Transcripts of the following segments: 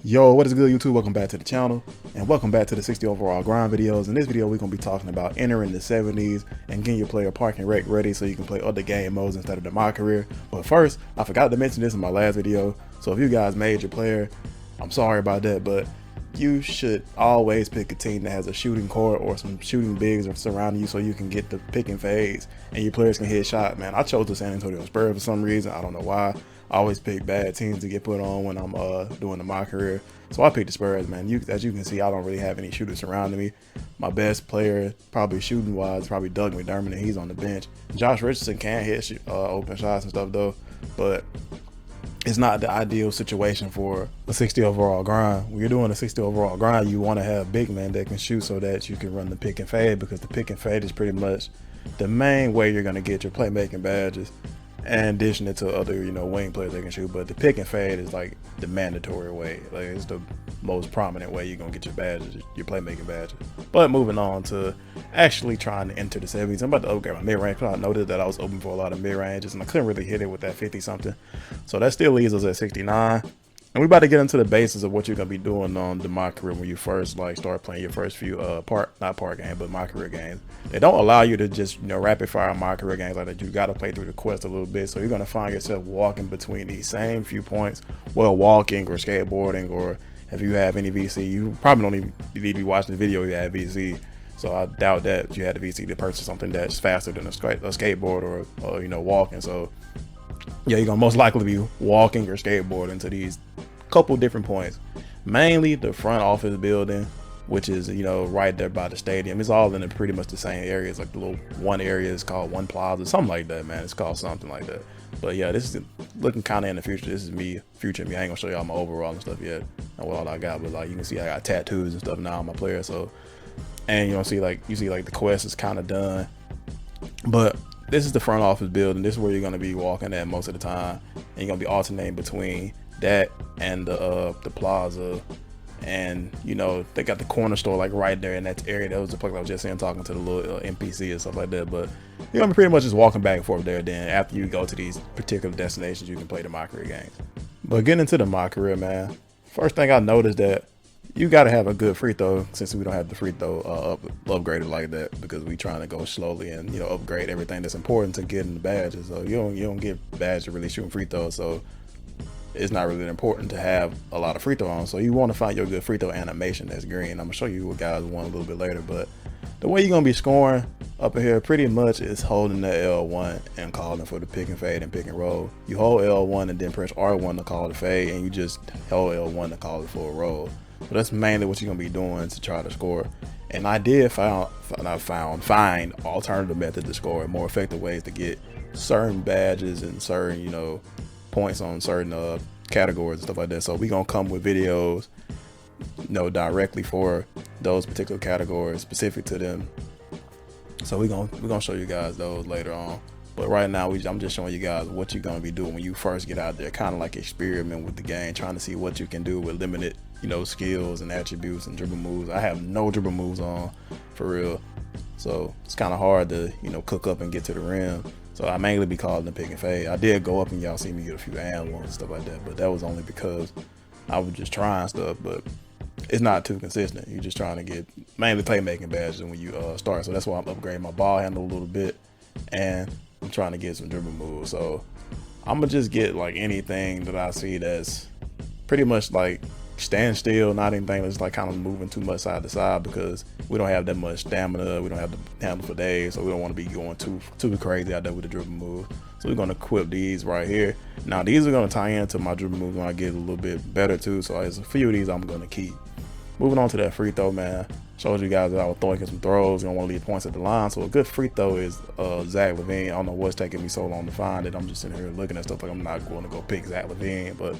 Yo, what is good, YouTube? Welcome back to the channel, and welcome back to the 60 overall grind videos. In this video, we're going to be talking about entering the 70s and getting your player park and rec ready so you can play other game modes instead of the MyCareer. But first, I forgot to mention this in my last video, so if you guys made your player, I'm sorry about that, but you should always pick a team that has a shooting core or some shooting bigs surrounding you so you can get the pick and fades and your players can hit shot, man. I chose the San Antonio Spurs for some reason. I don't know why. I always pick bad teams to get put on when I'm doing the MyCareer. So I picked the Spurs, man. As you can see, I don't really have any shooters surrounding me. My best player, probably shooting wise, probably Doug McDermott, and he's on the bench. Josh Richardson can hit open shots and stuff though, but it's not the ideal situation for a 60 overall grind. When you're doing a 60 overall grind, you want to have big men that can shoot so that you can run the pick and fade, because the pick and fade is pretty much the main way you're going to get your playmaking badges, and addition it to other, wing players that can shoot. But the pick and fade is like the mandatory way. Like, it's the most prominent way you're gonna get your badges, your playmaking badges. But moving on to actually trying to enter the 70s, I'm about to upgrade my mid-range. I noticed that I was open for a lot of mid-ranges and I couldn't really hit it with that 50 something. So that still leaves us at 69. And we're about to get into the basis of what you're gonna be doing on the MyCareer when you first start playing your first few not part game, but MyCareer games. They don't allow you to just rapid fire MyCareer games like that. You got to play through the quest a little bit, so you're gonna find yourself walking between these same few points, well, walking or skateboarding, or if you have any VC, you probably don't even need to be watching the video if you have VC. So I doubt that you had the VC to purchase something that's faster than a skateboard or walking. So yeah, you're gonna most likely be walking or skateboarding to these couple different points, mainly the front office building, which is right there by the stadium. It's all in pretty much the same areas. Like the little one area is called One Plaza, something like that, man. It's called something like that. But yeah, this is looking kind of in the future. This is me, future me. I ain't gonna show y'all my overall and stuff yet, and what all I got. But like, you can see I got tattoos and stuff now on my player. So, and you see like the quest is kind of done. But this is the front office building. This is where you're gonna be walking at most of the time, and you're gonna be alternating between that and the plaza. And they got the corner store like right there in that area. That was the place I was just in talking to the little NPC and stuff like that. But you're gonna be pretty much just walking back and forth there. Then after you go to these particular destinations, you can play the MyCareer games. But getting into the MyCareer, man, first thing I noticed that you got to have a good free throw, since we don't have the free throw upgraded like that, because we trying to go slowly and upgrade everything that's important to getting the badges. So you don't get badges really shooting free throws. So it's not really important to have a lot of free throw on. So you want to find your good free throw animation that's green. I'm gonna show you what guys want a little bit later, but the way you're gonna be scoring up in here pretty much is holding the L1 and calling for the pick and fade and pick and roll. You hold L1 and then press R1 to call the fade, and you just hold L1 to call it for a roll. So that's mainly what you're gonna be doing to try to score. And I did find alternative methods to score, more effective ways to get certain badges and certain points on certain categories and stuff like that. So we gonna come with videos directly for those particular categories, specific to them. So we're gonna show you guys those later on. But right now I'm just showing you guys what you're gonna be doing when you first get out there, kind of like experiment with the game, trying to see what you can do with limited skills and attributes and dribble moves. I have no dribble moves on for real, so it's kind of hard to cook up and get to the rim. So I mainly be calling the pick and fade. I did go up and y'all see me get a few and ones and stuff like that, but that was only because I was just trying stuff. But it's not too consistent. You're just trying to get mainly playmaking badges when you start. So that's why I'm upgrading my ball handle a little bit, and I'm trying to get some dribble moves. So I'm gonna just get like anything that I see that's pretty much like stand still, not anything that's like kind of moving too much side to side, because we don't have that much stamina. We don't have the handle for days, so we don't want to be going too crazy out there with the dribble move. So we're going to equip these right here. Now these are going to tie into my dribble moves when I get a little bit better too, so there's a few of these I'm going to keep. Moving on to that free throw, man, showed you guys that I was throwing some throws. You don't want to leave points at the line, so a good free throw is Zach LaVine. I don't know what's taking me so long to find it. I'm just sitting here looking at stuff like I'm not going to go pick Zach LaVine, but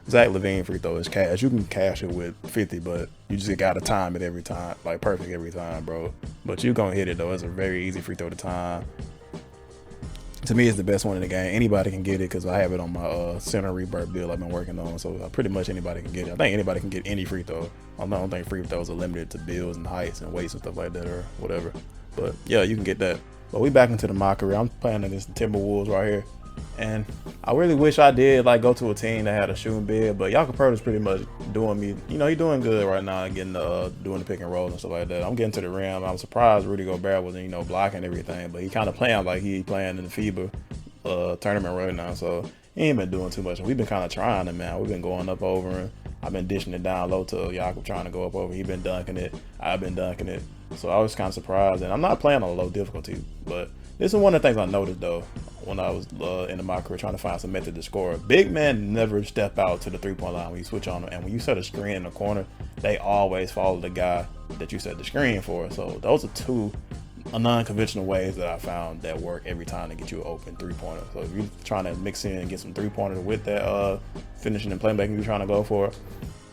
Zach LaVine free throw is cash. You can cash it with 50, but you just gotta time it every time, like perfect every time, bro. But you gonna hit it though. It's a very easy free throw to time. To me, it's the best one in the game. Anybody can get it, because I have it on my center rebirth build I've been working on. So pretty much anybody can get it. I think anybody can get any free throw. I don't think free throws are limited to builds and heights and weights and stuff like that or whatever. But yeah, you can get that. But we back into the MyCareer. I'm playing against the Timberwolves right here. And I really wish I did like go to a team that had a shooting bid, but Jakob is pretty much doing me. You know, he's doing good right now, getting doing the pick and roll and stuff like that. I'm getting to the rim. I'm surprised Rudy Gobert wasn't, you know, blocking everything, but he kind of playing like he playing in the FIBA tournament right now. So he ain't been doing too much. We've been kind of trying him, man. We've been going up over him. I've been dishing it down low to Jakob, trying to go up over. He's been dunking it. I've been dunking it. So I was kind of surprised, and I'm not playing on a low difficulty, but this is one of the things I noticed though when I was in my career trying to find some method to score. Big men never step out to the three-point line when you switch on them, and when you set a screen in the corner, they always follow the guy that you set the screen for. So those are two non-conventional ways that I found that work every time to get you an open three-pointer. So if you're trying to mix in and get some three-pointers with that finishing and playmaking you're trying to go for,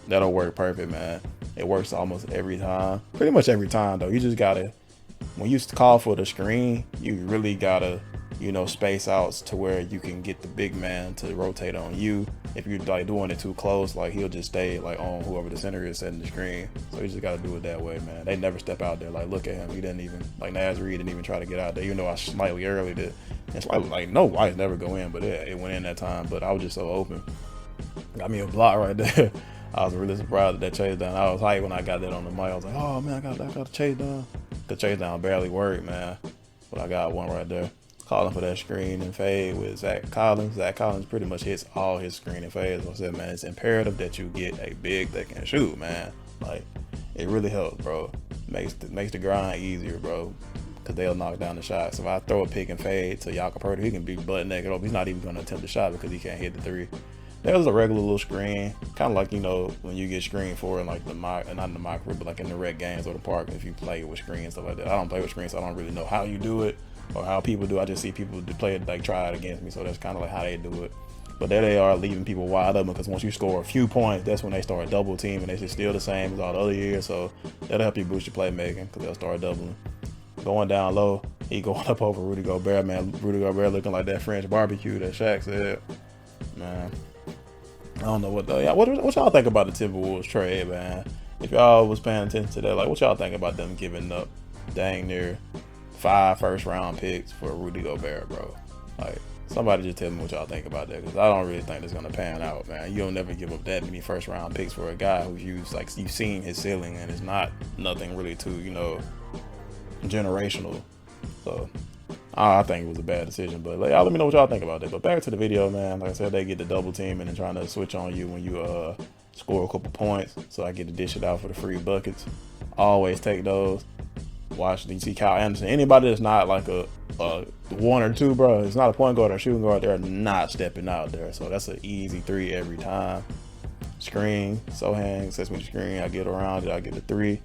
that'll work perfect, man. It works almost every time. Pretty much every time though. You just gotta, when you call for the screen, you really gotta, you know, space out to where you can get the big man to rotate on you. If you're like doing it too close, like he'll just stay like on whoever the center is setting the screen. So you just gotta do it that way, man. They never step out there. Like, look at him. He didn't even, like Naz Reid didn't even try to get out there, even though I slightly early did. It's like no whites never go in, but it went in that time. But I was just so open. Got me a block right there. I was really surprised at that chase down. I was hyped when I got that on the mic. I was like, oh man, I got the chase down. The chase down barely worked, man. But I got one right there. Calling for that screen and fade with Zach Collins. Zach Collins pretty much hits all his screen and fades. So I said, man, it's imperative that you get a big that can shoot, man. Like, it really helps, bro. Makes the grind easier, bro. Because they'll knock down the shots. So if I throw a pick and fade to Jakob, he can be butt naked open. He's not even going to attempt the shot because he can't hit the three. That was a regular little screen, kind of like, you know, when you get screened for in like not in the MyCareer, but like in the rec games or the park, if you play with screens and stuff like that. I don't play with screens, so I don't really know how you do it or how people do. I just see people play it, like try it against me, so that's kind of like how they do it. But there they are, leaving people wide open, because once you score a few points, that's when they start double teaming. They just still the same as all the other years, so that'll help you boost your playmaking because they'll start doubling. Going down low, he going up over Rudy Gobert, man. Rudy Gobert looking like that French barbecue that Shaq said, man. I don't know what y'all think about the Timberwolves trade, man. If y'all was paying attention to that, like, what y'all think about them giving up dang near 5 first-round picks for Rudy Gobert, bro? Like, somebody just tell me what y'all think about that, because I don't really think it's gonna pan out, man. You don't never give up that many first-round picks for a guy who's used, like, you've seen his ceiling, and it's not nothing really too, you know, generational. So I think it was a bad decision, but y'all let me know what y'all think about that. But back to the video, man. Like I said, they get the double team and then trying to switch on you when you score a couple points, so I get to dish it out for the free buckets. Always take those. Watch, you see Kyle Anderson. Anybody that's not like a 1 or 2, bro, it's not a point guard or shooting guard, they're not stepping out there. So that's an easy 3 every time. Screen, Sohan sets me the screen, I get around it, I get the 3.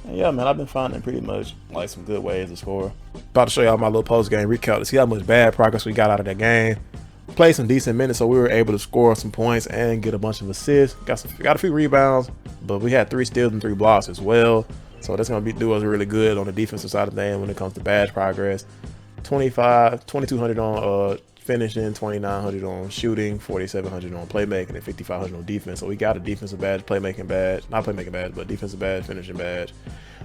And yeah, man, I've been finding pretty much like some good ways to score. About to show y'all my little post-game recap to see how much bad progress we got out of that game. Played some decent minutes, so we were able to score some points and get a bunch of assists. Got a few rebounds, but we had 3 steals and 3 blocks as well. So that's gonna do us really good on the defensive side of things when it comes to badge progress. 2,200 on finishing, 2,900 on shooting, 4,700 on playmaking, and 5,500 on defense. So we got a defensive badge, playmaking badge, not playmaking badge, but defensive badge, finishing badge,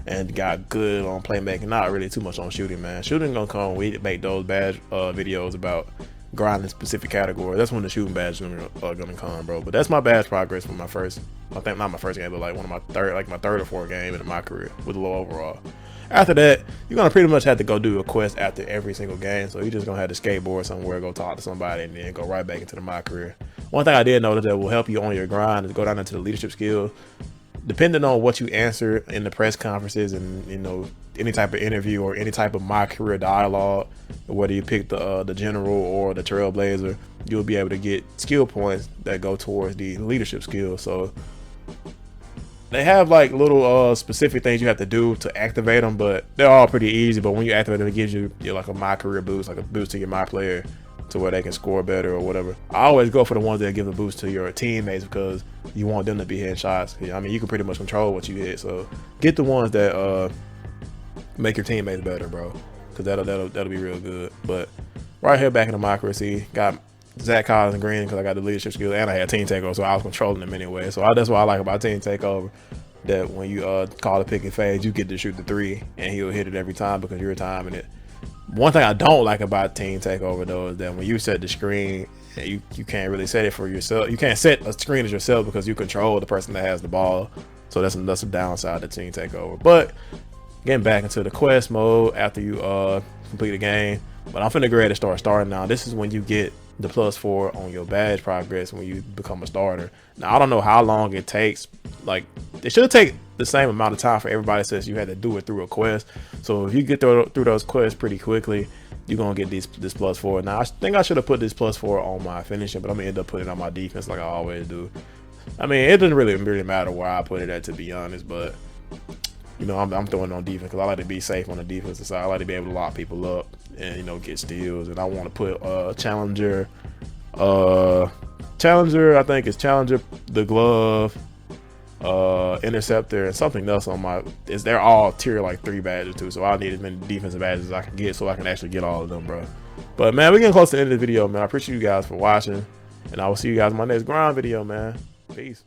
and got good on playmaking. Not really too much on shooting, man. Shooting gonna come. We make those badge videos about grinding specific category. That's when the shooting badge are gonna come, bro. But that's my badge progress for my first, I think not my first game, but like one of my third or fourth game in my career with a low overall. After that, you're gonna pretty much have to go do a quest after every single game. So you're just gonna have to skateboard somewhere, go talk to somebody, and then go right back into the MyCareer. One thing I did notice that will help you on your grind is go down into the leadership skills. Depending on what you answer in the press conferences and, you know, any type of interview or any type of MyCareer dialogue, whether you pick the general or the trailblazer, you'll be able to get skill points that go towards the leadership skills. So they have like little specific things you have to do to activate them, but they're all pretty easy. But when you activate them, it gives you like a MyCareer boost, like a boost to your MyPlayer, to where they can score better or whatever. I always go for the ones that give a boost to your teammates because you want them to be hitting shots. I mean, you can pretty much control what you hit. So get the ones that make your teammates better, bro, because that'll be real good. But right here back in the MyCareer, see, got Zach Collins and Green because I got the leadership skills and I had team takeover, so I was controlling them anyway. So that's what I like about team takeover, that when you call a pick and fade, you get to shoot the 3 and he'll hit it every time because you're timing it. One thing I don't like about team takeover though is that when you set the screen, you can't really set it for yourself. You can't set a screen as yourself because you control the person that has the ball. So that's a downside to team takeover. But getting back into the quest mode after you complete the game. But I'm finna go ahead and starting now. This is when you get the +4 on your badge progress when you become a starter. Now I don't know how long it takes. Like, it should take the same amount of time for everybody since you had to do it through a quest. So if you get through those quests pretty quickly, you're gonna get this +4. Now I think I should have put this +4 on my finishing, but I'm gonna end up putting it on my defense like I always do. I mean, it doesn't really matter where I put it at, to be honest, but you know, I'm throwing it on defense because I like to be safe on the defensive side. I like to be able to lock people up and, you know, get steals. And I want to put challenger. Challenger, I think it's challenger, the glove, interceptor, and something else on my. They're all tier like 3 badges too. So I need as many defensive badges as I can get so I can actually get all of them, bro. But man, we're getting close to the end of the video, man. I appreciate you guys for watching, and I will see you guys in my next grind video, man. Peace.